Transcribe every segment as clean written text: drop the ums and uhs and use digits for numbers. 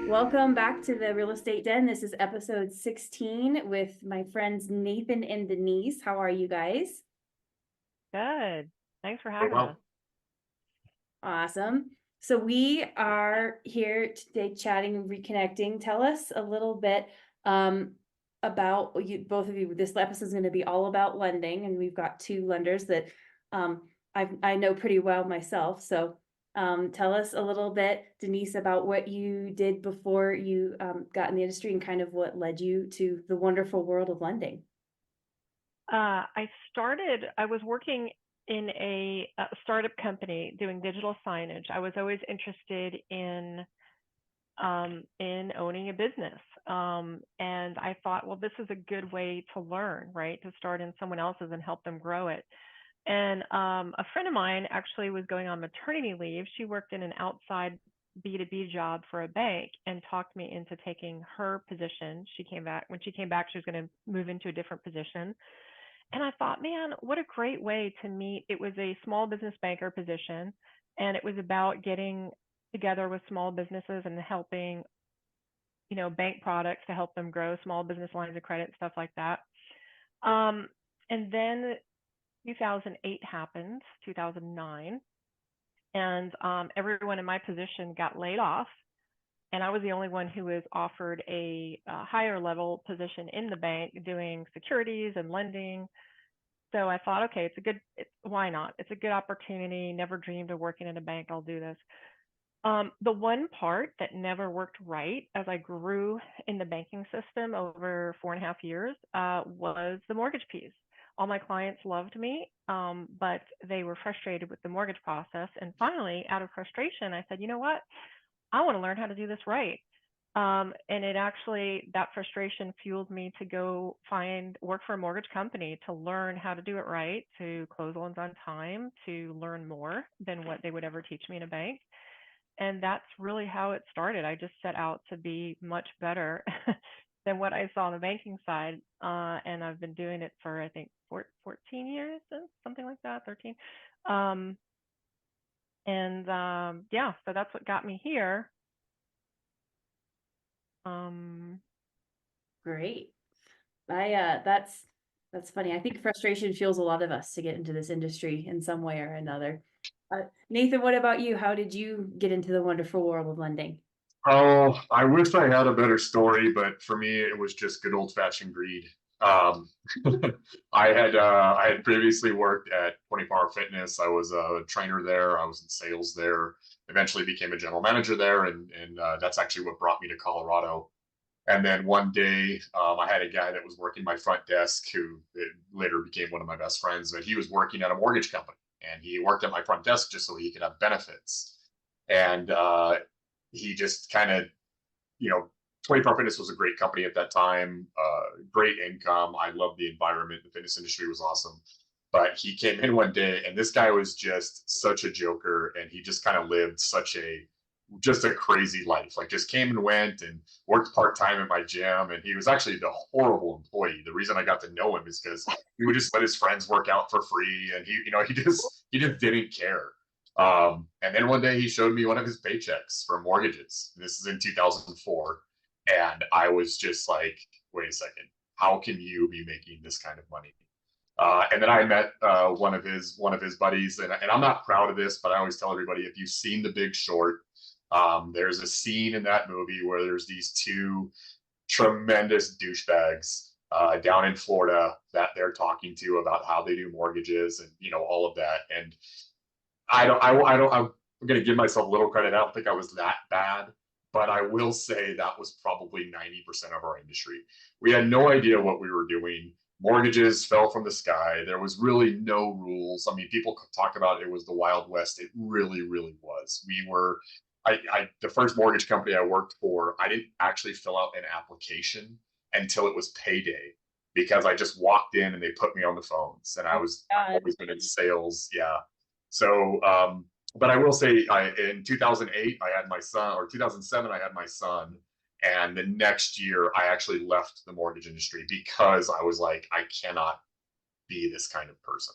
Welcome back to the Real Estate Den. This is episode 16 with my friends Nathan and Denise. How are you guys? Good. Thanks for Oh, having us. well, Awesome. So we are here today chatting and reconnecting. Tell us a little bit about you, both of you. This episode is going to be all about lending, and we've got two lenders that I know pretty well myself. So tell us a little bit, Denise, about what you did before you got in the industry and kind of what led you to the wonderful world of lending. I was working in a startup company doing digital signage. I was always interested in owning a business. And I thought, well, this is a good way to learn, right? To start in someone else's and help them grow it. And a friend of mine actually was going on maternity leave. She worked in an outside B2B job for a bank and talked me into taking her position. When she came back, she was going to move into a different position. And I thought, man, what a great way to meet. It was a small business banker position, and it was about getting together with small businesses and helping, bank products to help them grow, small business lines of credit, stuff like that. And then 2008 happened, 2009, and everyone in my position got laid off. And I was the only one who was offered a higher level position in the bank doing securities and lending. So I thought, okay, why not? It's a good opportunity. Never dreamed of working in a bank. I'll do this. The one part that never worked right as I grew in the banking system over 4.5 years was the mortgage piece. All my clients loved me, but they were frustrated with the mortgage process. And finally, out of frustration, I said, you know what? I want to learn how to do this right. And that frustration fueled me to go work for a mortgage company to learn how to do it right, to close loans on time, to learn more than what they would ever teach me in a bank. And that's really how it started. I just set out to be much better than what I saw on the banking side. And I've been doing it for, I think, 14 years, something like that, 13. Yeah, so that's what got me here. Great. That's funny. I think frustration fuels a lot of us to get into this industry in some way or another. Nathan, what about you? How did you get into the wonderful world of lending? oh, I wish I had a better story, but for me, it was just good old-fashioned greed. Um, I had previously worked at 24 Hour Fitness. I was a trainer there. I was in sales there. Eventually became a general manager there, and that's actually what brought me to Colorado. And then one day, I had a guy that was working my front desk who later became one of my best friends. But he was working at a mortgage company, and he worked at my front desk just so he could have benefits. And he just kind of, you know, 24 Fitness was a great company at that time, great income. I loved the environment. The fitness industry was awesome. But he came in one day, and this guy was just such a joker, and he just kind of lived just a crazy life. Like, just came and went and worked part time at my gym. And he was actually the horrible employee. The reason I got to know him is because he would just let his friends work out for free, and he just didn't care. And then one day he showed me one of his paychecks for mortgages. This is in 2004, and I was just like, wait a second, how can you be making this kind of money? And then I met one of his buddies, and I'm not proud of this, but I always tell everybody, if you've seen The Big Short, there's a scene in that movie where there's these two tremendous douchebags down in Florida that they're talking to about how they do mortgages and all of that. And I'm going to give myself a little credit. I don't think I was that bad, but I will say that was probably 90% of our industry. We had no idea what we were doing. Mortgages fell from the sky. There was really no rules. I mean, people talk about it was the Wild West. It really, really was. The first mortgage company I worked for, I didn't actually fill out an application until it was payday because I just walked in and they put me on the phones, and I've always been in sales. Yeah. So, but I will say, in 2008, I had my son, or 2007, I had my son. And the next year, I actually left the mortgage industry because I was like, I cannot be this kind of person.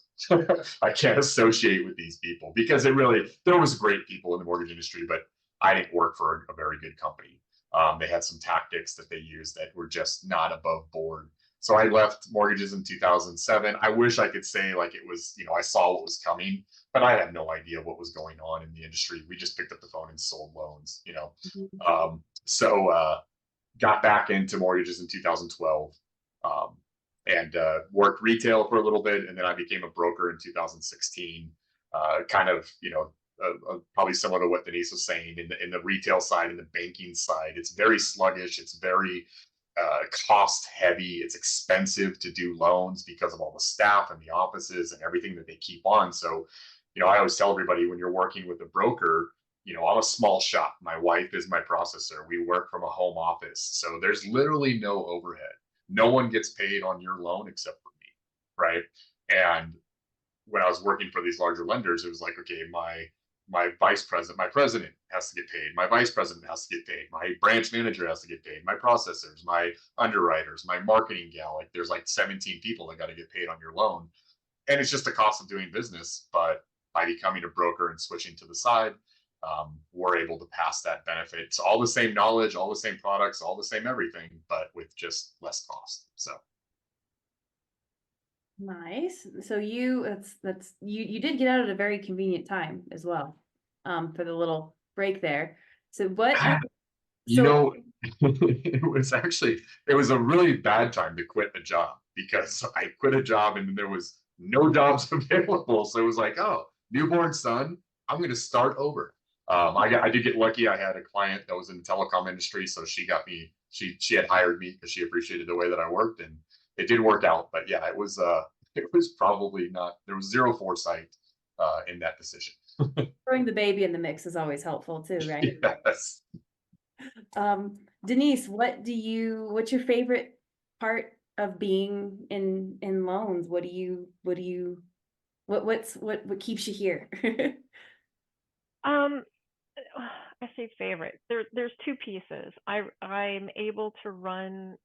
I can't associate with these people because there was great people in the mortgage industry, but I didn't work for a very good company. They had some tactics that they used that were just not above board. So I left mortgages in 2007. I wish I could say like it was, I saw what was coming, but I had no idea what was going on in the industry. We just picked up the phone and sold loans. Mhm. So got back into mortgages in 2012, um, and worked retail for a little bit, and then I became a broker in 2016. Kind of, probably similar to what Denise was saying in the retail side, in the banking side, it's very sluggish. It's very cost heavy. It's expensive to do loans because of all the staff and the offices and everything that they keep on. So, I always tell everybody when you're working with a broker, I'm a small shop. My wife is my processor. We work from a home office. So there's literally no overhead. No one gets paid on your loan except for me. Right. And when I was working for these larger lenders, it was like, okay, my vice president, my president has to get paid. My vice president has to get paid. My branch manager has to get paid. My processors, my underwriters, my marketing gal. Like there's like 17 people that got to get paid on your loan. And it's just the cost of doing business. But by becoming a broker and switching to the side, we're able to pass that benefit. It's all the same knowledge, all the same products, all the same everything, but with just less cost. So Nice. So that's you did get out at a very convenient time as well, for the little break there. So what, you so, know, it was a really bad time to quit a job because I quit a job and there was no jobs available. So it was like, oh, newborn son, I'm going to start over. I did get lucky. I had a client that was in the telecom industry, so she got me. She had hired me because she appreciated the way that I worked, and it did work out. But yeah, it was probably not. There was zero foresight in that decision. throwing the baby in the mix is always helpful too, right? Yes. Denise, what's your favorite part of being in loans? What keeps you here? Um, I say favorite. There's two pieces. I'm able to run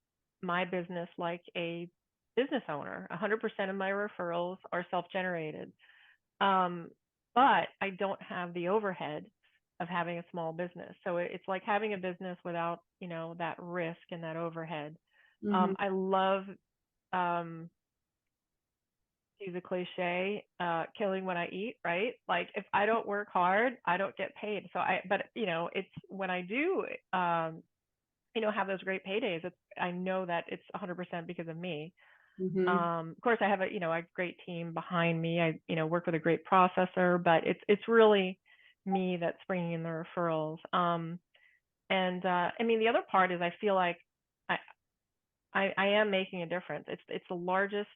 my business like a business owner. 100% of my referrals are self-generated. Um, but I don't have the overhead of having a small business. So it's like having a business without, that risk and that overhead. Mhm, I love, um, use a cliche, killing what I eat, right? Like if I don't work hard, I don't get paid. But it's when I do, have those great paydays, I know that it's 100% because of me. mhm. Of course, I have a great team behind me. I work with a great processor, but it's really me that's bringing in the referrals. And I mean, the other part is I feel like I I am making a difference. It's the largest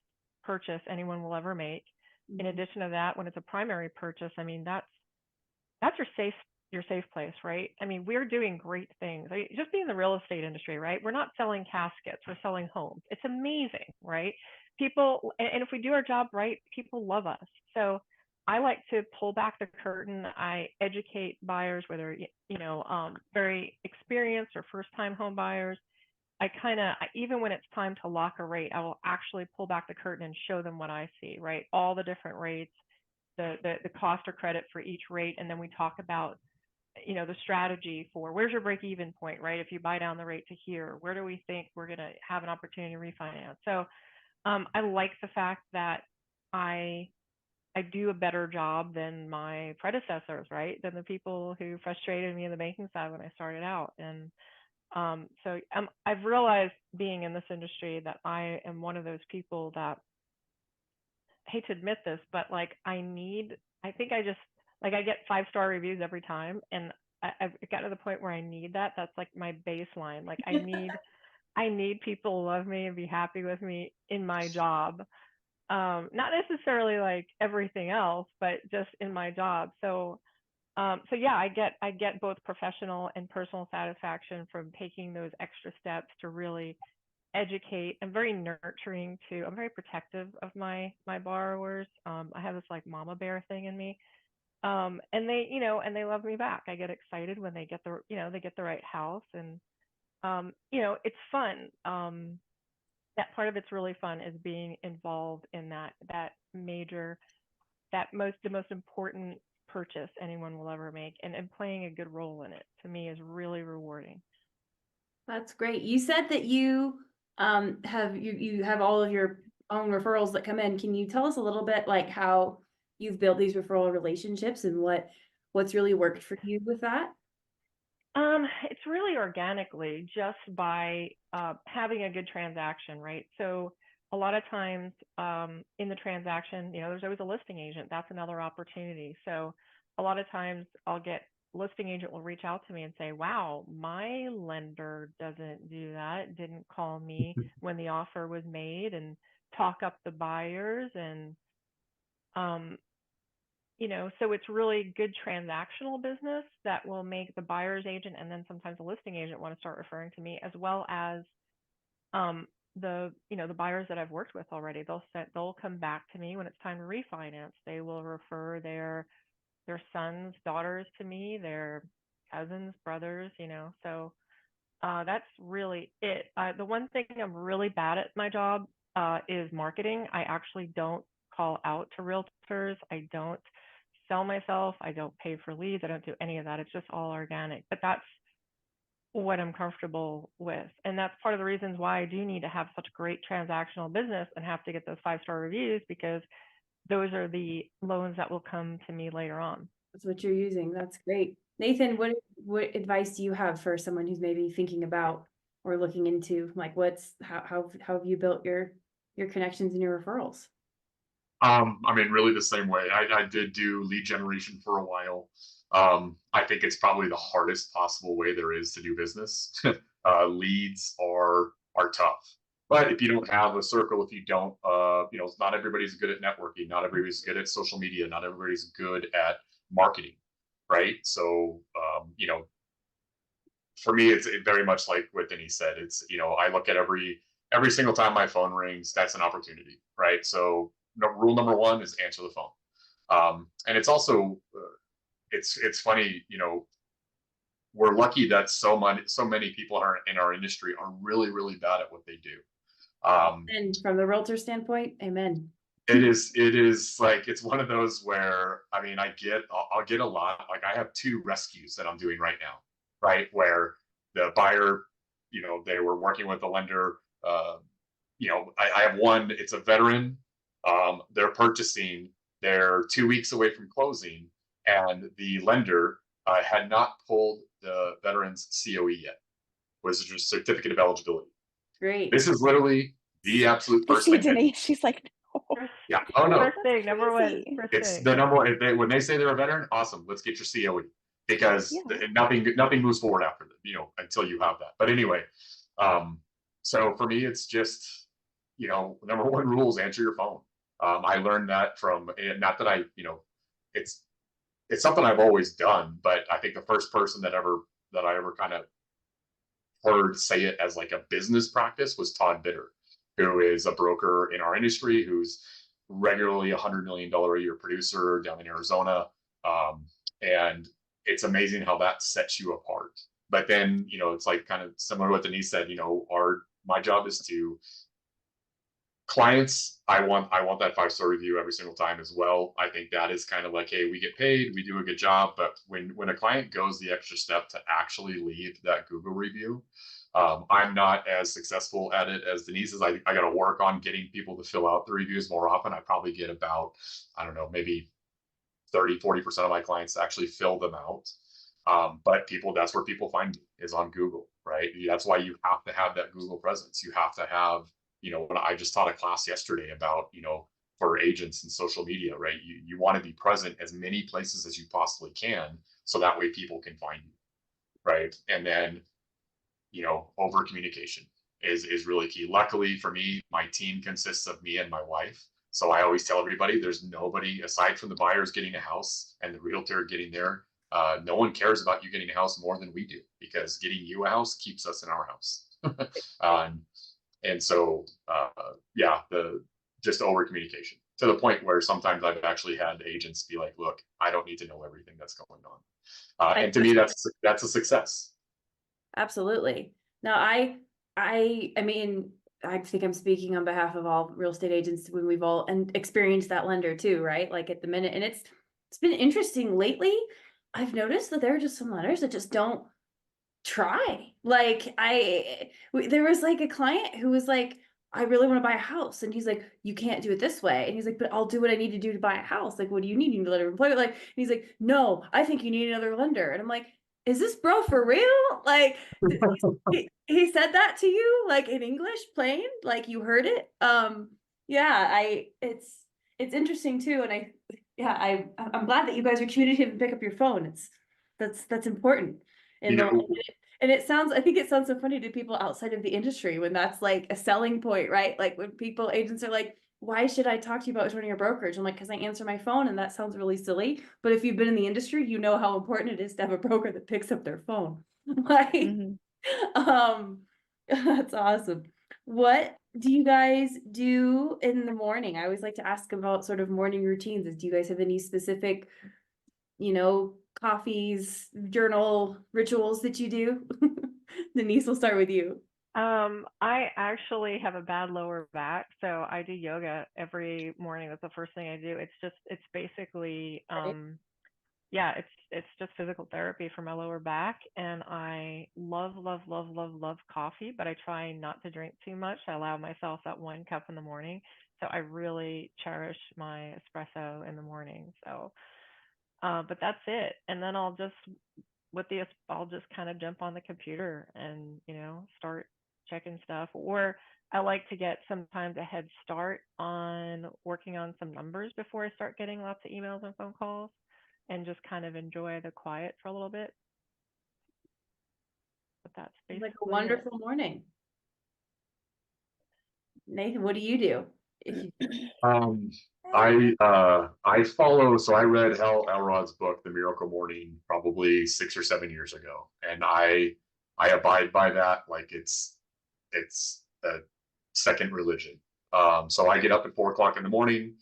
purchase anyone will ever make. In Mhm. addition to that, when it's a primary purchase, I mean that's your safe place, right? I mean, we're doing great things. Just being in the real estate industry, right? We're not selling caskets, we're selling homes. It's amazing, right? People, and if we do our job right, people love us. So I like to pull back the curtain. I educate buyers, whether very experienced or first-time home buyers. Even when it's time to lock a rate, I will actually pull back the curtain and show them what I see, right? All the different rates, the cost or credit for each rate, and then we talk about the strategy for where's your break even point, right? If you buy down the rate to here, where do we think we're going to have an opportunity to refinance? So I like the fact that I I do a better job than my predecessors, right? Than the people who frustrated me in the banking side when I started out. And I've realized being in this industry that I am one of those people that I hate to admit this, but like I think I just like I get 5-star reviews every time, and I've gotten to the point where I need that. That's like my baseline. Like I need people to love me and be happy with me in my job. Not necessarily like everything else, but just in my job. So yeah, I get both professional and personal satisfaction from taking those extra steps to really educate. I'm very nurturing too. I'm very protective of my borrowers. I have this like mama bear thing in me. And they love me back. I get excited when they get the right house, and it's fun. That part of it's really fun is being involved in that the most important purchase anyone will ever make, and playing a good role in it to me is really rewarding. That's great. You said that you you have all of your own referrals that come in. Can you tell us a little bit like how you've built these referral relationships and what's really worked for you with that? It's really organically just by having a good transaction, right? So a lot of times in the transaction, there's always a listing agent. That's another opportunity. So a lot of times I'll get listing agent will reach out to me and say, wow, my lender doesn't do that, didn't call me when the offer was made and talk up the buyers and um, so it's really good transactional business that will make the buyer's agent and then sometimes the listing agent want to start referring to me, as well as um, the buyers that I've worked with already. They'll come back to me when it's time to refinance. They will refer their sons, daughters to me, their cousins, brothers. So that's really it. The one thing I'm really bad at my job is marketing. I actually don't call out to realtors. I don't sell myself. I don't pay for leads. I don't do any of that. It's just all organic. But that's what I'm comfortable with. And that's part of the reasons why I do need to have such great transactional business and have to get those 5-star reviews, because those are the loans that will come to me later on. That's what you're using. That's great. Nathan, what advice do you have for someone who's maybe thinking about or looking into like how have you built your connections and your referrals? I mean, really the same way. I did do lead generation for a while. I think it's probably the hardest possible way there is to do business. Leads are tough, but if you don't have a circle, if you don't, not everybody's good at networking. Not everybody's good at social media. Not everybody's good at marketing, right? So, for me, it's very much like what Denise said. It's I look at every single time my phone rings, that's an opportunity, right? So rule number one is answer the phone. And it's also it's funny, we're lucky that so many people are in our industry are really bad at what they do. And from the realtor standpoint, amen. It is like it's one of those where I mean I'll get a lot. Like I have 2 rescues that I'm doing right now, right? Where the buyer, they were working with the lender. I have one. It's a veteran. They're purchasing. They're 2 weeks away from closing, and the lender had not pulled the veteran's COE yet. Was just certificate of eligibility. Great. This is literally the absolute I first see thing. Denise. She's like, no. Yeah. Oh no. First thing, number one. crazy. First It's thing. the number one. When they say they're a veteran, awesome. Let's get your COE because Yeah. nothing moves forward after that, until you have that. But anyway, so for me, it's just number one rule is answer your phone. I learned that from not that it's something I've always done, but I think the first person that I ever kind of heard say it as like a business practice was Todd Bitter, who is a broker in our industry who's regularly $100 million a year producer down in Arizona. And it's amazing how that sets you apart. But then, it's like kind of similar to what Denise said, my job is to clients, I want that 5-star review every single time as well. I think that is kind of like, hey, we get paid, we do a good job, but when a client goes the extra step to actually leave that Google review, I'm not as successful at it as Denise is. I got to work on getting people to fill out the reviews more often. I probably get about, I don't know, maybe 30-40% of my clients actually fill them out. But that's where people find me, is on Google, right? That's why you have to have that Google presence. You have to have, when I just taught a class yesterday about, for agents and social media, right? You want to be present as many places as you possibly can, so that way people can find you, right? And then, over communication is really key. Luckily for me, my team consists of me and my wife. So I always tell everybody there's nobody aside from the buyers getting a house and the realtor getting there. No one cares about you getting a house more than we do, because getting you a house keeps us in our house. And so, yeah, just over communication to the point where sometimes I've actually had agents be like, look, I don't need to know everything that's going on. And to me, that's a success. Absolutely. Now, I mean, I think I'm speaking on behalf of all real estate agents when we've all experienced that lender too, right? Like at the minute, and it's it's been interesting lately. I've noticed that there are just some lenders that just don't try. Like there was like a client who was like, I really want to buy a house. And he's like, you can't do it this way. And he's like, but I'll do what I need to do to buy a house. Like, what do you need? You need a letter of employment. Like, and he's like, no, I think you need another lender. And I'm like, is this bro for real? Like, he said that to you, like in English, plain, like you heard it. Yeah, it's interesting too. And I'm glad that you guys are communicating and pick up your phone. That's important. You And know, and I think it sounds so funny to people outside of the industry when that's like a selling point, right? Like when agents are like, why should I talk to you about joining a brokerage? I'm like, because I answer my phone and that sounds really silly. But if you've been in the industry, you know how important it is to have a broker that picks up their phone. Like, Hmm. um, that's awesome. What do you guys do in the morning? I always like to ask about sort of morning routines. Do you guys have any specific, coffees, journal rituals that you do? Denise, we'll start with you. I actually have a bad lower back, so I do yoga every morning. That's the first thing I do. It's basically, Right. yeah, it's just physical therapy for my lower back, and I love, love, love, love, love coffee, but I try not to drink too much. I allow myself that 1 cup in the morning, so I really cherish my espresso in the morning. So, but that's it, and then I'll just kind of jump on the computer and, start checking stuff. Or I like to get sometimes a head start on working on some numbers before I start getting lots of emails and phone calls, and just kind of enjoy the quiet for a little bit. But that's Like a basically it. wonderful morning. Nathan, what do you do? If you um, I follow. So I read Hal Elrod's book, The Miracle Morning, probably 6 or 7 years ago, and I abide by that like it's a second religion. So I get up at 4 o'clock in the morning.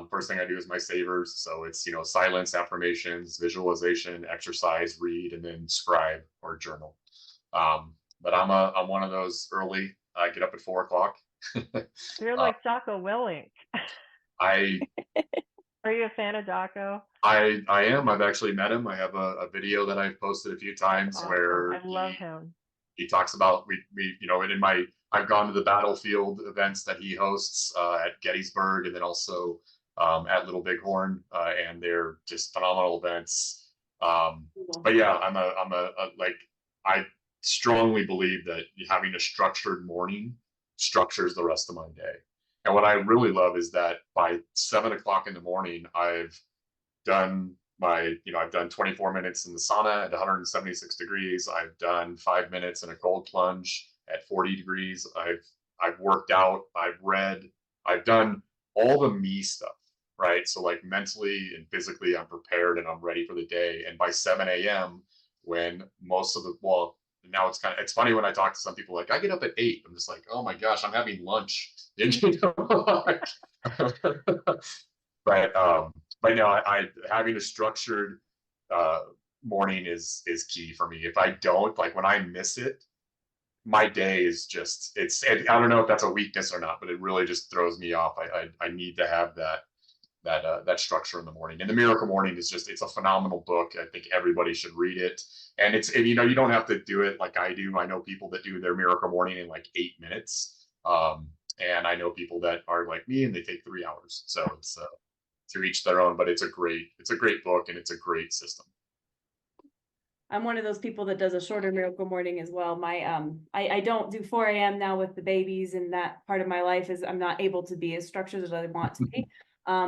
First thing I do is my savers. So it's silence, affirmations, visualization, exercise, read, and then scribe or journal. But I'm one of those early. I get up at 4 o'clock. You're uh, like Jocko Willink. I Are you a fan of Jocko? I am. I've actually met him. I have a video that I've posted a few That's times awesome. where I love him. he talks about and in my I've gone to the battlefield events that he hosts at Gettysburg and then also at Little Bighorn, and they're just phenomenal events. Cool. But yeah, I'm a like I strongly believe that having a structured morning structures the rest of my day. And what I really love is that by 7 o'clock in the morning, I've done 24 minutes in the sauna at 176 degrees. I've done 5 minutes in a cold plunge at 40 degrees. I've worked out. I've read. I've done all the me stuff, right? So like mentally and physically, I'm prepared and I'm ready for the day. And by 7 a.m., when most of the now it's funny when I talk to some people like I get up at 8. I'm just like, oh my gosh, I'm having lunch. but but no, I having a structured uh, morning is key for me. If I don't, like when I miss it, my day is just I don't know if that's a weakness or not, but it really just throws me off. I need to have that structure in the morning. And the Miracle Morning is just it's a phenomenal book. I think everybody should read it. And you don't have to do it like I do. I know people that do their Miracle Morning in like 8 minutes. And I know people that are like me and they take 3 hours. So it's to each their own, but it's a great book and it's a great system. I'm one of those people that does a shorter miracle morning as well. I don't do 4 a.m. now with the babies, and that part of my life is I'm not able to be as structured as I want to be.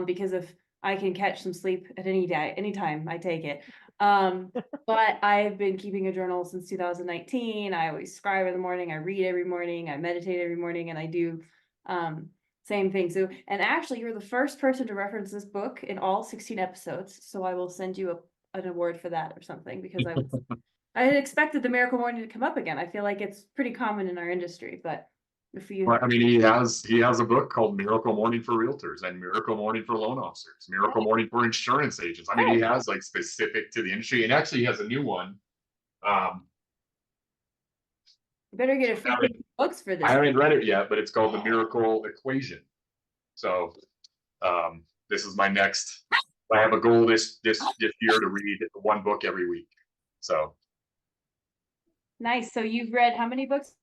Because of I can catch some sleep at any day, anytime I take it. But I've been keeping a journal since 2019. I always scribe in the morning, I read every morning, I meditate every morning, and I do same thing. So, and actually, you're the first person to reference this book in all 16 episodes. So I will send you an award for that or something because I had expected the Miracle Morning to come up again. I feel like it's pretty common in our industry, but if you Well, I mean, he has a book called Miracle Morning for Realtors and Miracle Morning for Loan Officers, Miracle Morning for Insurance Agents. I mean, he oh, has like specific to the industry, and actually, he has a new one. Um, you better get a I free haven't, books for I this. haven't read it yet, but it's called The Miracle Equation. So this is my next. I have a goal this year to read one book every week. So Nice. So you've read how many books?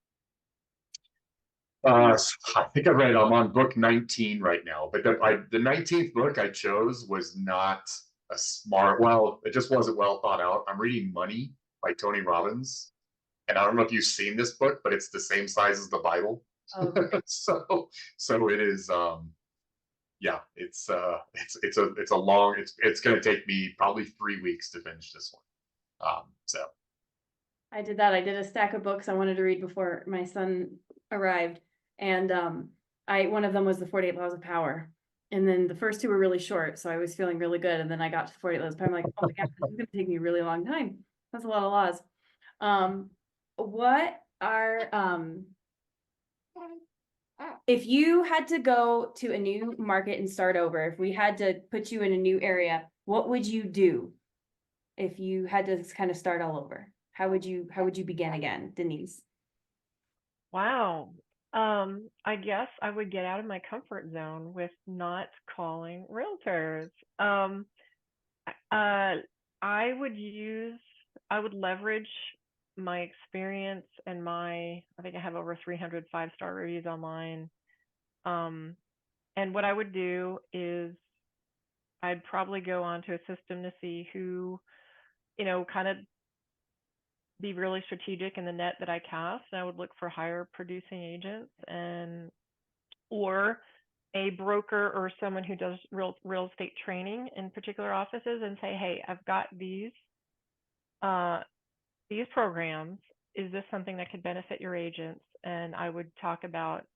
I think I'm on book 19 right now, but the 19th book I chose was not a smart, well, it just wasn't well thought out. I'm reading Money by Tony Robbins. And I don't know if you've seen this book, but it's the same size as the Bible. Oh, So it is, yeah, it's a long, it's going to take me probably 3 weeks to finish this one. So I did that. I did a stack of books I wanted to read before my son arrived. And one of them was the 48 Laws of Power. And then the first two were really short, so I was feeling really good. And then I got to 48 Laws of Power. I'm like, oh my God, this is gonna take me a really long time. That's a lot of laws. What are if you had to go to a new market and start over, if we had to put you in a new area, what would you do if you had to kind of start all over? How would you begin again, Denise? Wow. I guess I would get out of my comfort zone with not calling realtors. Uh, I would leverage my experience and I think I have over 300 5-star reviews online. And what I would do is I'd probably go onto a system to see who, kind of be really strategic in the net that I cast. And I would look for higher producing agents or a broker or someone who does real estate training in particular offices and say, hey, I've got uh, these programs. Is this something that could benefit your agents? And I would talk about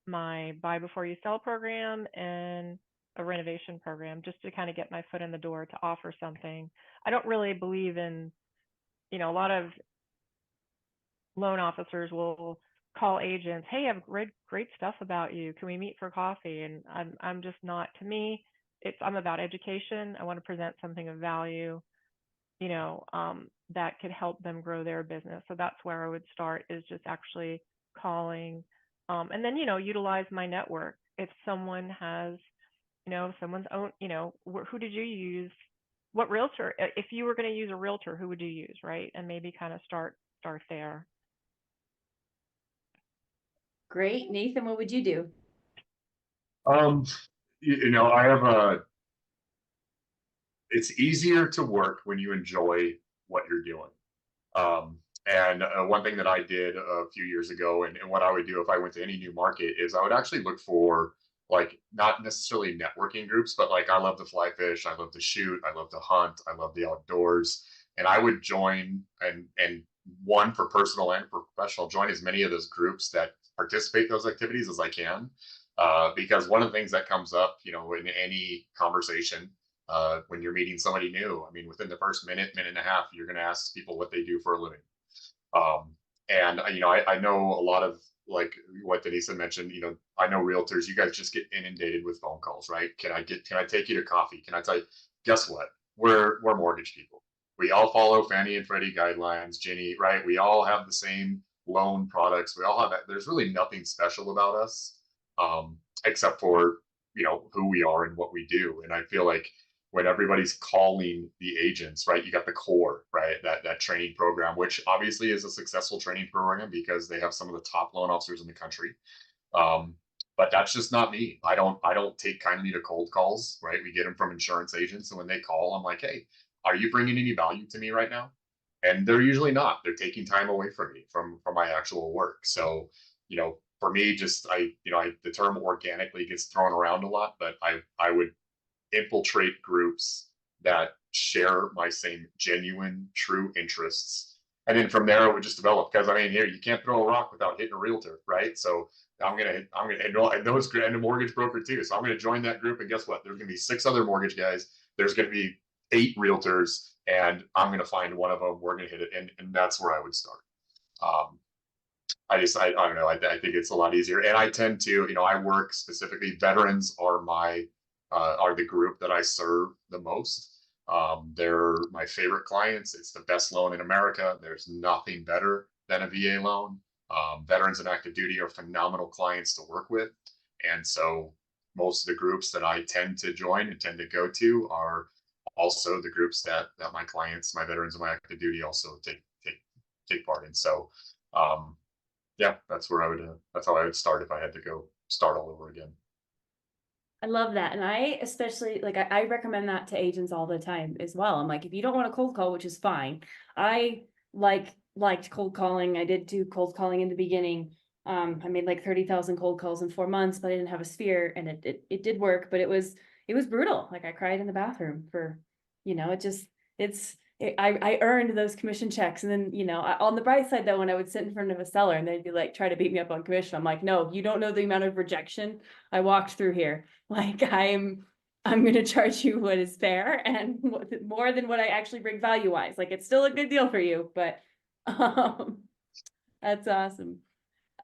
my buy before you sell program and a renovation program just to kind of get my foot in the door to offer something. I don't really believe in, a lot of loan officers will call agents, hey, I've read great stuff about you. Can we meet for coffee? And I'm just not, to me, I'm about education. I want to present something of value, that could help them grow their business. So that's where I would start, is just actually calling. And then, utilize my network. If someone has, someone's own, who did you use? What realtor, if you were going to use a realtor, who would you use? Right. And maybe kind of start there. Great. Nathan, what would you do? um, I have it's easier to work when you enjoy what you're doing. And one thing that I did a few years ago, and what I would do if I went to any new market, is I would actually look for, like, not necessarily networking groups, but like, I love to fly fish, I love to shoot, I love to hunt, I love the outdoors, and I would join and one, for personal and for professional, join as many of those groups that participate in those activities as I can, because one of the things that comes up, in any conversation, when you're meeting somebody new, I mean, within the first minute and a half, you're going to ask people what they do for a living. Um, and I know a lot of, like what Denise mentioned. I know realtors. You guys just get inundated with phone calls, right? Can I take you to coffee? Can I tell you? Guess what? We're mortgage people. We all follow Fannie and Freddie guidelines, Ginny, right? We all have the same loan products. We all have that. There's really nothing special about us, except for who we are and what we do. And I feel like when everybody's calling the agents, right? You got the core, right? That training program, which obviously is a successful training program because they have some of the top loan officers in the country. Um, but that's just not me. I don't take kindly to cold calls, right? We get them from insurance agents, and when they call, I'm like, hey, are you bringing any value to me right now? And they're usually not. They're taking time away from me from my actual work. So, for me, just the term organically gets thrown around a lot, but I would infiltrate groups that share my same genuine, true interests. And then from there, it would just develop. Because I mean, here you can't throw a rock without hitting a realtor, right? So and those and a mortgage broker too. So I'm gonna join that group, and guess what? There's gonna be 6 other mortgage guys. There's gonna be 8 realtors, and I'm gonna find one of them. We're gonna hit it, and that's where I would start. Um, I don't know. I think it's a lot easier, and I tend to, I work specifically. Veterans are the group that I serve the most. They're my favorite clients. It's the best loan in America. There's nothing better than a VA loan. Veterans and active duty are phenomenal clients to work with, and so most of the groups that I tend to join and tend to go to are also the groups that my clients, my veterans and my active duty also take part in. So yeah, that's where I would that's how I would start if I had to go start all over again. I love that. And I especially like I recommend that to agents all the time as well. I'm like, if you don't want a cold call, which is fine. I liked cold calling. I did do cold calling in the beginning. I made like 30,000 cold calls in 4 months, but I didn't have a sphere and it did work, but it was brutal. Like I cried in the bathroom for, it just I earned those commission checks. And then, on the bright side though, when I would sit in front of a seller and they'd be like, try to beat me up on commission, I'm like, no, you don't know the amount of rejection I walked through here. Like I'm going to charge you what is fair and more than what I actually bring value wise. Like it's still a good deal for you, but um, that's awesome.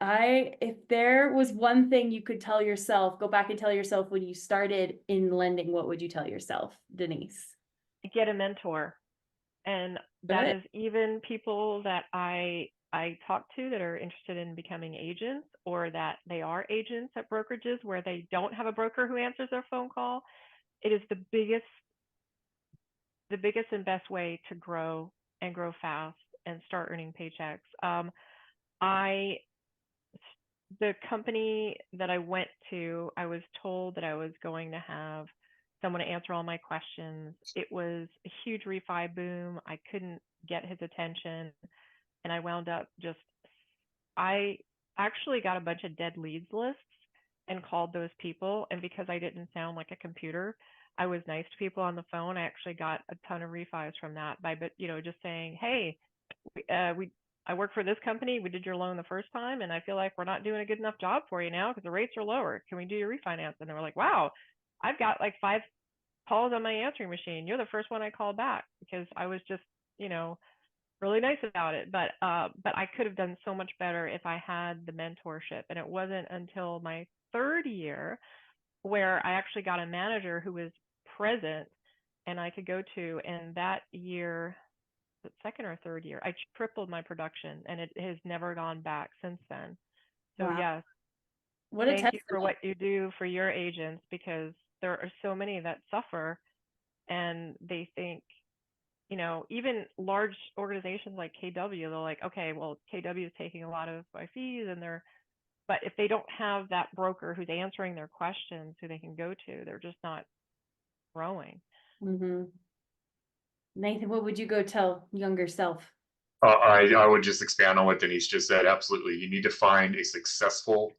If there was one thing you could tell yourself, go back and tell yourself when you started in lending, what would you tell yourself, Denise? Get a mentor. And that Good. is even people that I talk to that are interested in becoming agents, or that they are agents at brokerages where they don't have a broker who answers their phone call. It is the biggest and best way to grow and grow fast and start earning paychecks. I the company that I went to, I was told that I was going to have someone to answer all my questions. It was a huge refi boom. I couldn't get his attention, and I wound up I actually got a bunch of dead leads lists and called those people. And because I didn't sound like a computer, I was nice to people on the phone. I actually got a ton of refis from that by, just saying, hey, we I work for this company. We did your loan the first time, and I feel like we're not doing a good enough job for you now because the rates are lower. Can we do your refinance? And they were like, wow, I've got like 5 calls on my answering machine. You're the first one I called back, because I was just, really nice about it. But I could have done so much better if I had the mentorship. And it wasn't until my third year where I actually got a manager who was present and I could go to. And that year, the second or third year, I tripled my production, and it has never gone back since then. So Wow. yes, What a thank you for testament. what you do for your agents, because there are so many that suffer and they think, even large organizations like KW, they're like, okay, well, KW is taking a lot of my fees, but if they don't have that broker who's answering their questions, who they can go to, they're just not growing. Mm-hmm. Nathan, what would you go tell younger self? I would just expand on what Denise just said. Absolutely. You need to find a successful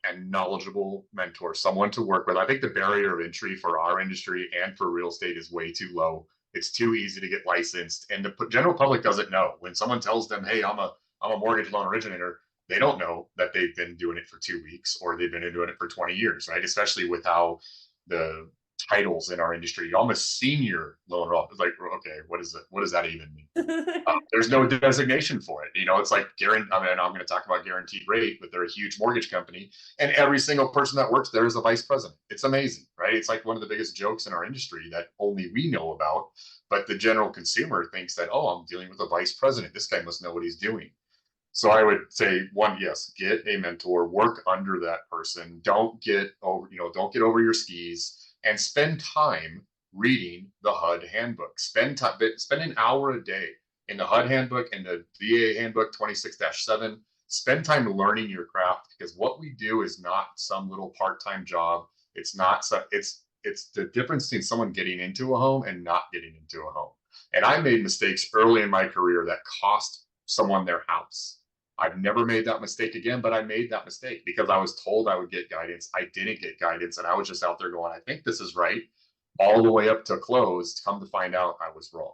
and knowledgeable mentor, someone to work with. I think the barrier of entry for our industry and for real estate is way too low. It's too easy to get licensed, and the general public doesn't know. When someone tells them, hey, I'm a mortgage loan originator, they don't know that they've been doing it for 2 weeks or they've been doing it for 20 years, right? Especially with how the titles in our industry, I'm a senior loan officer. Like, okay, what is it? What does that even mean? There's no designation for it. It's like guaranteed. I mean, I'm going to talk about guaranteed rate, but they're a huge mortgage company, and every single person that works there is a vice president. It's amazing, right? It's like one of the biggest jokes in our industry that only we know about, but the general consumer thinks that, oh, I'm dealing with a vice president. This guy must know what he's doing. So I would say, one, yes, get a mentor, work under that person. Don't get over your skis, and spend time reading the HUD handbook. Spend an hour a day in the HUD handbook and the VA handbook 26-7. Spend time learning your craft, because what we do is not some little part-time job. It's the difference between someone getting into a home and not getting into a home. And I made mistakes early in my career that cost someone their house. I've never made that mistake again, but I made that mistake because I was told I would get guidance. I didn't get guidance, and I was just out there going, I think this is right, all the way up to close. Come to find out, I was wrong.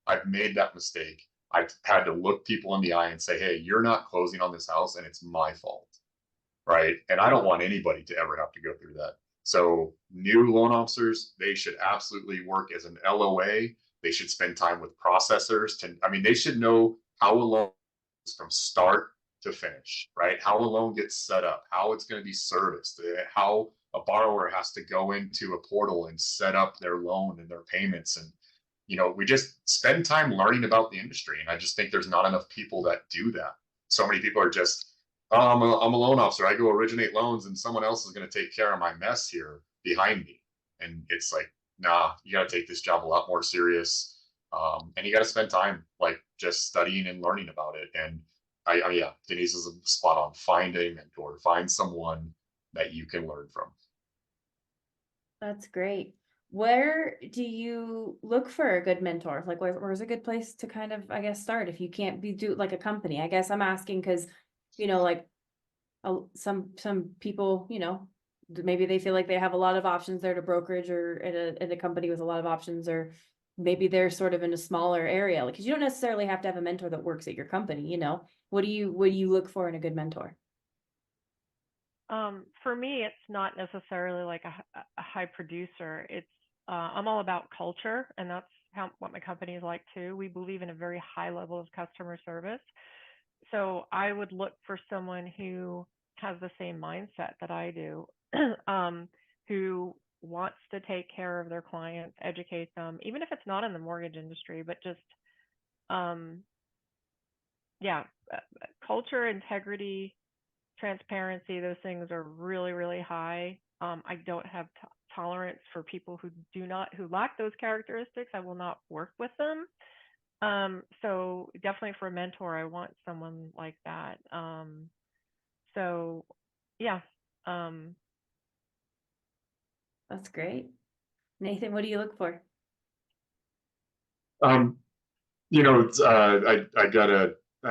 I've made that mistake. I've had to look people in the eye and say, hey, you're not closing on this house, and it's my fault, right? And I don't want anybody to ever have to go through that. So new loan officers, they should absolutely work as an LOA. They should spend time with processors. They should know how a loan from start to finish, right? How a loan gets set up, how it's going to be serviced, how a borrower has to go into a portal and set up their loan and their payments. And, we just spend time learning about the industry. And I just think there's not enough people that do that. So many people are just, oh, I'm a loan officer. I go originate loans and someone else is going to take care of my mess here behind me. And it's like, nah, you got to take this job a lot more serious. And you got to spend time like just studying and learning about it. And yeah, Denise is spot on. Find a mentor, find someone that you can learn from. That's great. Where do you look for a good mentor? Like, where's a good place to kind of, I guess, start if you can't do like a company? I guess I'm asking because, like some people, maybe they feel like they have a lot of options there at a brokerage or at a company with a lot of options, or maybe they're sort of in a smaller area. Like, because you don't necessarily have to have a mentor that works at your company. What do you look for in a good mentor? For me, it's not necessarily like a high producer. It's I'm all about culture, and that's what my company is like too. We believe in a very high level of customer service. So I would look for someone who has the same mindset that I do, who wants to take care of their clients, educate them, even if it's not in the mortgage industry, but just um, yeah, culture, integrity, transparency, those things are really, really high. I don't have tolerance for people who lack those characteristics. I will not work with them. So definitely for a mentor, I want someone like that. So yeah. Um, That's great. Nathan, what do you look for? Um, I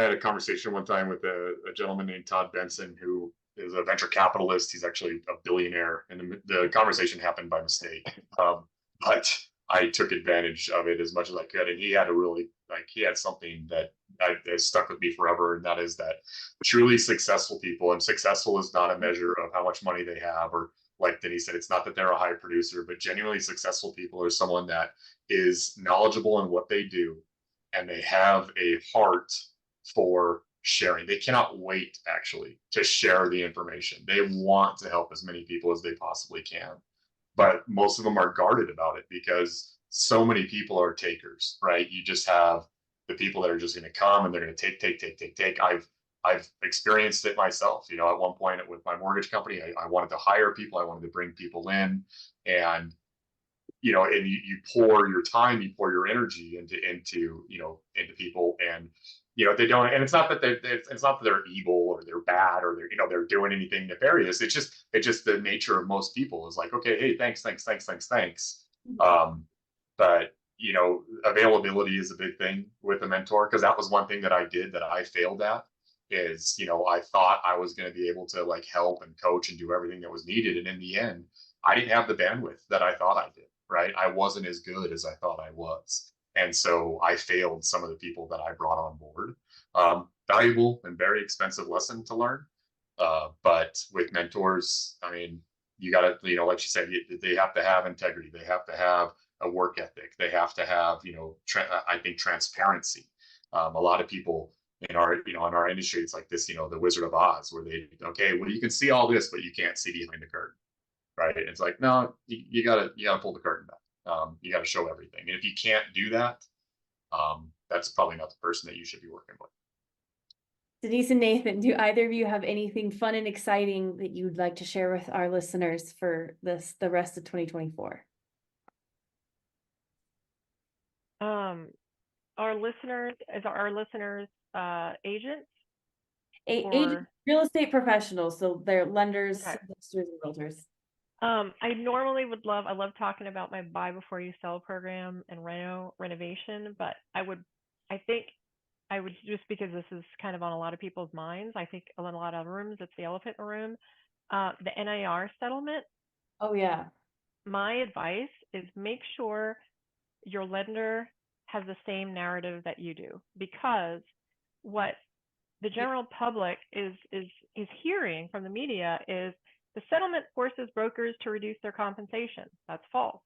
had a conversation one time with a gentleman named Todd Benson, who is a venture capitalist. He's actually a billionaire, and the conversation happened by mistake. But I took advantage of it as much as I could, and he had he had something that has stuck with me forever, and that is that truly successful people, and successful is not a measure of how much money they have, or like Denise said, it's not that they're a high producer, but genuinely successful people are someone that is knowledgeable in what they do, and they have a heart for sharing. They cannot wait actually to share the information. They want to help as many people as they possibly can. But most of them are guarded about it because so many people are takers, right? You just have the people that are just going to come and they're going to take, take, take, take, take. I've experienced it myself. At one point with my mortgage company, I wanted to hire people, I wanted to bring people in, and and you pour your time, you pour your energy into people, and they don't. And it's not that they're evil or they're bad or they're doing anything nefarious. It's just the nature of most people is like, okay, hey, thanks, thanks, thanks, thanks, thanks. Um, but availability is a big thing with a mentor, because that was one thing that I did that I failed at. Is I thought I was going to be able to like help and coach and do everything that was needed, and in the end, I didn't have the bandwidth that I thought I did. Right? I wasn't as good as I thought I was. And so I failed some of the people that I brought on board. Valuable and very expensive lesson to learn. But with mentors, I mean, you got to, like you said, they have to have integrity. They have to have a work ethic. They have to have, I think transparency. A lot of people in our industry, it's like this, the Wizard of Oz, where okay, well, you can see all this, but you can't see behind the curtain. Right? It's like, no, you gotta pull the curtain back. You gotta show everything. And if you can't do that, that's probably not the person that you should be working with. Denise and Nathan, do either of you have anything fun and exciting that you'd like to share with our listeners for the rest of 2024? um, our listeners agents Agent, or real estate professionals, so they're lenders, okay. investors, and realtors. I love talking about my buy before you sell program and renovation, but I think I would, just because this is kind of on a lot of people's minds, I think in a lot of rooms, it's the elephant in the room. The NAR settlement, Oh yeah. my advice is make sure your lender has the same narrative that you do, because what the general public is hearing from the media is the settlement forces brokers to reduce their compensation. That's false.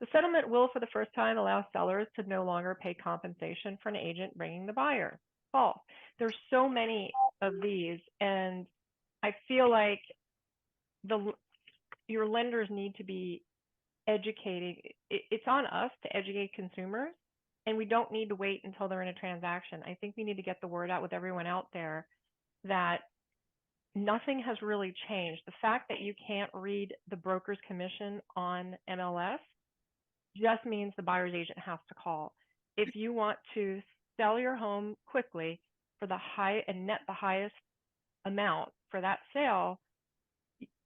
The settlement will, for the first time, allow sellers to no longer pay compensation for an agent bringing the buyer. False. There's so many of these, and I feel like your lenders need to be educating. It's on us to educate consumers, and we don't need to wait until they're in a transaction. I think we need to get the word out with everyone out there that nothing has really changed. The fact that you can't read the broker's commission on MLS just means the buyer's agent has to call. If you want to sell your home quickly for the high and net the highest amount for that sale,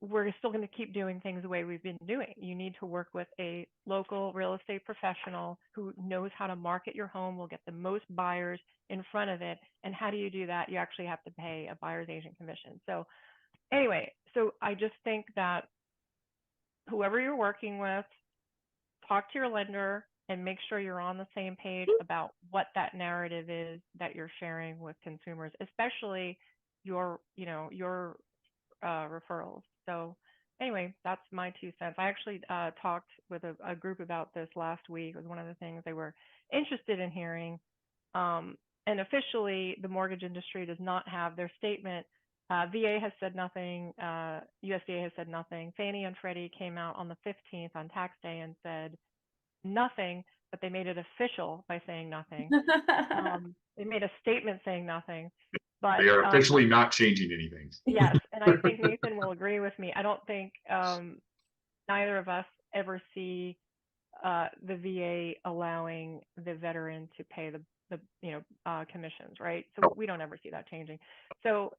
we're still going to keep doing things the way we've been doing. You need to work with a local real estate professional who knows how to market your home, will get the most buyers in front of it. And how do you do that? You actually have to pay a buyer's agent commission. So anyway, so I just think that whoever you're working with, talk to your lender and make sure you're on the same page about what that narrative is that you're sharing with consumers, especially your referrals. So anyway, that's my 2 cents. I actually talked with a group about this last week. It was one of the things they were interested in hearing. And officially, the mortgage industry does not have their statement. VA has said nothing. USDA has said nothing. Fannie and Freddie came out on the 15th on tax day and said nothing, but they made it official by saying nothing. They made a statement saying nothing. But they are officially not changing anything. yes, and I think Nathan will agree with me. I don't think neither of us ever see the VA allowing the veteran to pay the commissions, right? So we don't ever see that changing. So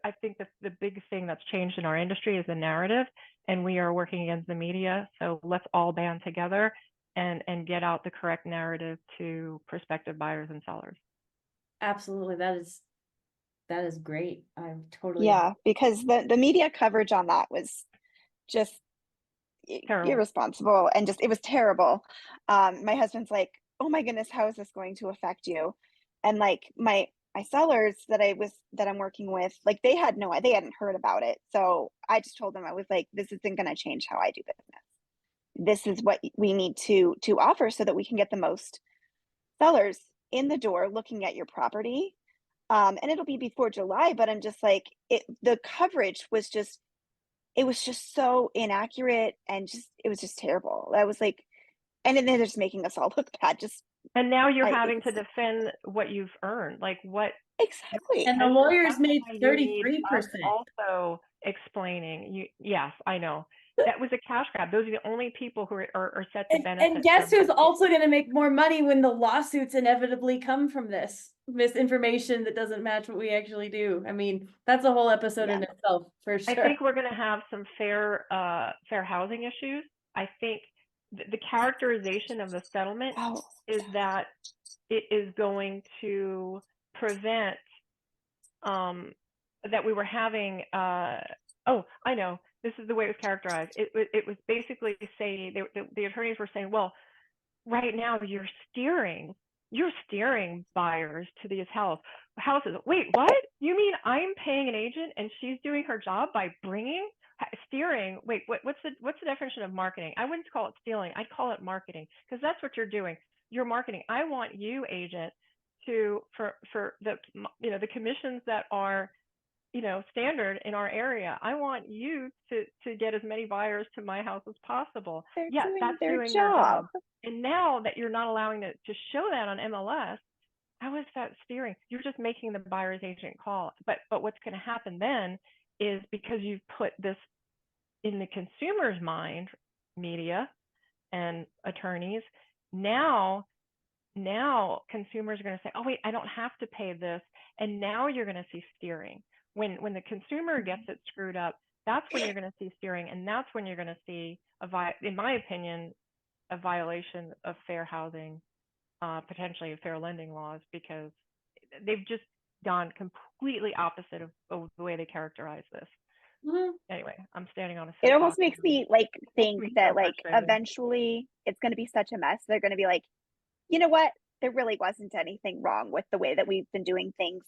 I think the big thing that's changed in our industry is the narrative, and we are working against the media. So let's all band together and get out the correct narrative to prospective buyers and sellers. Absolutely, that is great. I'm totally Yeah, because the media coverage on that was just Terrible. irresponsible, and just it was terrible. My husband's like, "Oh my goodness, how is this going to affect you?" And like my sellers that I'm working with, like they hadn't heard about it. So I just told them, I was like, "This isn't going to change how I do business. This is what we need to offer so that we can get the most sellers in the door looking at your property." And it'll be before July, but I'm just like, the coverage was just, it was just so inaccurate, and it was just terrible. I was like, and then they're just making us all look bad. And now you're having to defend what you've earned, like what exactly. And the lawyers made 33%. Also explaining yes, I know. That was a cash grab. Those are the only people who are set to benefit. And guess who's also going to make more money when the lawsuits inevitably come from this misinformation that doesn't match what we actually do? I mean, that's a whole episode in itself, for sure. I think we're going to have some fair housing issues. I think the characterization of the settlement is that it is going to prevent that we were having oh, I know, this is the way it was characterized. It was basically saying, the attorneys were saying, well, right now you're steering buyers to these houses. Wait, what? You mean I'm paying an agent and she's doing her job by steering? Wait, what's the definition of marketing? I wouldn't call it stealing. I'd call it marketing, because that's what you're doing. You're marketing. I want you, agent, for the commissions that are standard in our area. I want you to get as many buyers to my house as possible. That's doing their job. And now that you're not allowing it to show that on MLS, how is that steering? You're just making the buyer's agent call. But what's going to happen then is, because you've put this in the consumer's mind, media and attorneys, now consumers are going to say, oh wait, I don't have to pay this. And now you're going to see steering. When the consumer gets it screwed up, that's when you're going to see steering, and that's when you're going to see in my opinion, a violation of fair housing, potentially of fair lending laws, because they've just gone completely opposite of the way they characterize this. Anyway, I'm standing on a it almost makes me like think that like eventually it's going to be such a mess. They're going to be like, you know what? There really wasn't anything wrong with the way that we've been doing things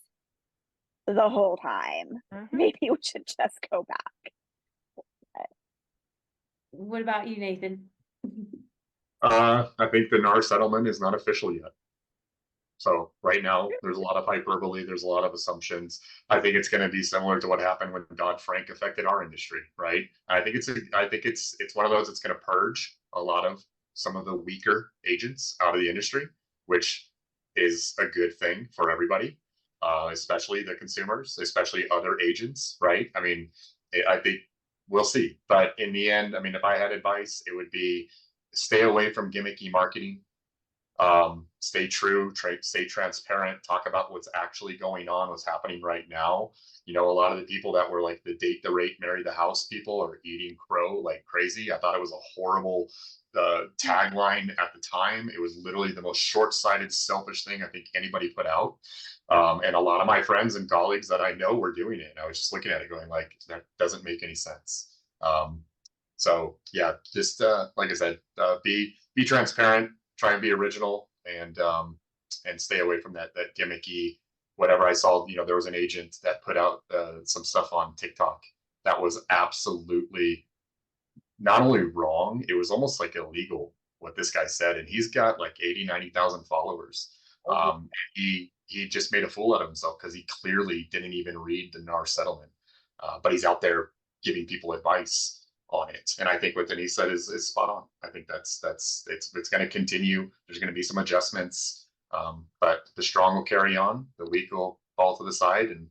the whole time. Maybe we should just go back. What about you, Nathan? I think the NAR settlement is not official yet. So right now, there's a lot of hyperbole. There's a lot of assumptions. I think it's going to be similar to what happened when Dodd-Frank affected our industry, right? I think it's one of those that's going to purge a lot of some of the weaker agents out of the industry, which is a good thing for everybody, especially the consumers, especially other agents, right? I mean, I think we'll see. But in the end, I mean, if I had advice, it would be stay away from gimmicky marketing. Stay true, stay transparent, talk about what's actually going on, what's happening right now. You know, a lot of the people that were like the date the rate, marry the house people are eating crow like crazy. I thought it was a horrible tagline at the time. It was literally the most short-sighted, selfish thing I think anybody put out. And a lot of my friends and colleagues that I know were doing it. And I was just looking at it going like, that doesn't make any sense. So yeah, just like I said, be transparent, try and be original, and stay away from that gimmicky whatever. I saw, you know, there was an agent that put out some stuff on TikTok that was absolutely not only wrong, it was almost like illegal what this guy said, and he's got like 80-90,000 followers. He just made a fool out of himself because he clearly didn't even read the NAR settlement, but he's out there giving people advice on it. And I think what Denise said is spot on. I think it's going to continue. There's going to be some adjustments, but the strong will carry on. The weak will fall to the side, and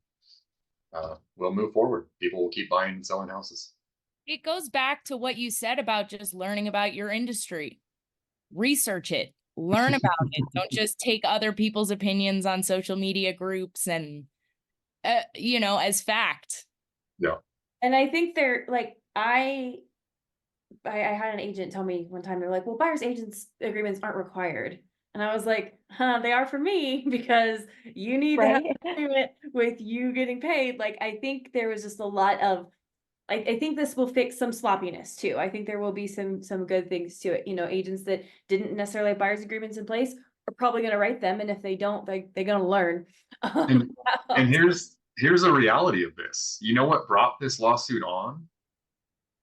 we'll move forward. People will keep buying and selling houses. It goes back to what you said about just learning about your industry. Research it, learn about it. Don't just take other people's opinions on social media groups and, you know, as fact. Yeah. And I think they're like, I had an agent tell me one time, they're like, well, buyer's agents agreements aren't required. And I was like, they are for me, because you need to have Right? an agreement with you getting paid. Like, I think there was just a lot of, I think this will fix some sloppiness too. I think there will be some good things to it. You know, agents that didn't necessarily have buyer's agreements in place are probably going to write them. And if they don't, they're going to learn. And here's a reality of this. You know what brought this lawsuit on?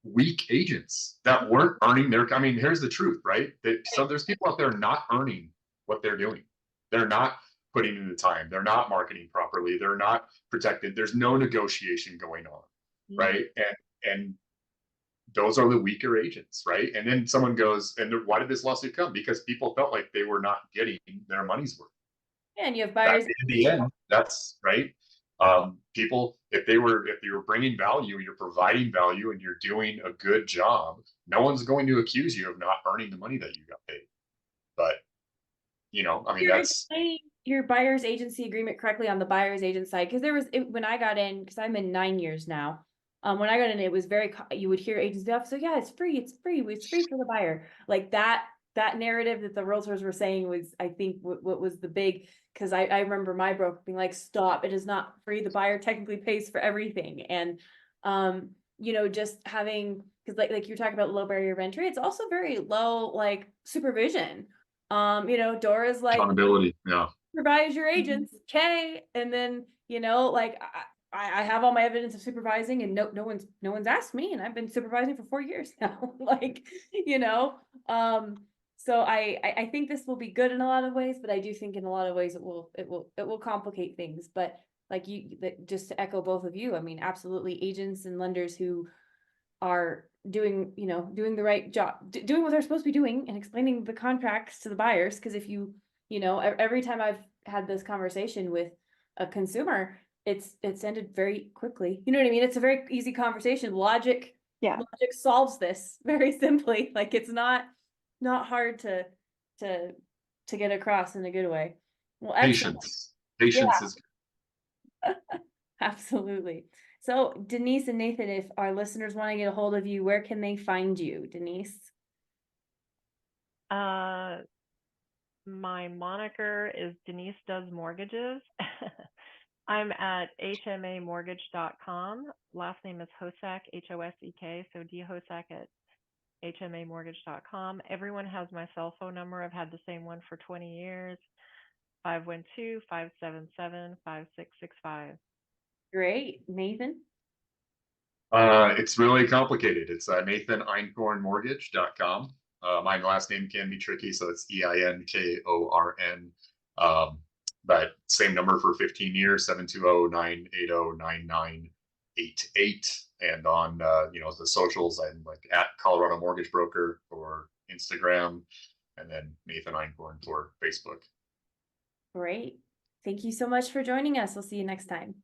Weak agents that weren't earning their, I mean, here's the truth, right? That so there's people out there not earning what they're doing. They're not putting in the time. They're not marketing properly. They're not protected. There's no negotiation going on, right? And those are the weaker agents, right? And then someone goes, and why did this lawsuit come? Because people felt like they were not getting their money's worth. And you have buyers. In the end, that's right. People, if you're bringing value, you're providing value, and you're doing a good job, no one's going to accuse you of not earning the money that you got paid. But you know, I mean, You're that's explaining your buyer's agency agreement correctly on the buyer's agent side, because there was when I got in, because I'm in 9 years now. When I got in, it was very, you would hear agents go, so yeah, it's free for the buyer. Like that narrative that the realtors were saying was, I think, what was the big, because I remember my broker being like, stop, it is not free. The buyer technically pays for everything. And you know, just having, because like you're talking about low barrier of entry, it's also very low like supervision. You know, Dora's like, accountability. Yeah. supervise your agents, okay? And then, you know, like I have all my evidence of supervising, and no one's asked me, and I've been supervising for 4 years now. Like, you know, so I think this will be good in a lot of ways, but I do think in a lot of ways it will complicate things. But like just to echo both of you, I mean, absolutely, agents and lenders who are doing the right job, doing what they're supposed to be doing, and explaining the contracts to the buyers. Because if you know, every time I've had this conversation with a consumer, it's ended very quickly. You know what I mean? It's a very easy conversation. Logic solves this very simply. Like, it's not hard to get across in a good way. Well, excellent. Patience is Absolutely. So Denise and Nathan, if our listeners want to get a hold of you, where can they find you, Denise? My moniker is Denise Does Mortgages. I'm at hmamortgage.com. Last name is Hosek, H-O-S-E-K. So dhosek at hmamortgage.com. Everyone has my cell phone number. I've had the same one for 20 years. 512-577-5665. Great. Nathan? It's really complicated. It's nathaneinkornmortgage.com. My last name can be tricky, so it's EINKORN. But same number for 15 years, 720-980-9988. And on the socials, I'm like at Colorado Mortgage Broker for Instagram, and then Nathan Einkorn for Facebook. Great. Thank you so much for joining us. We'll see you next time.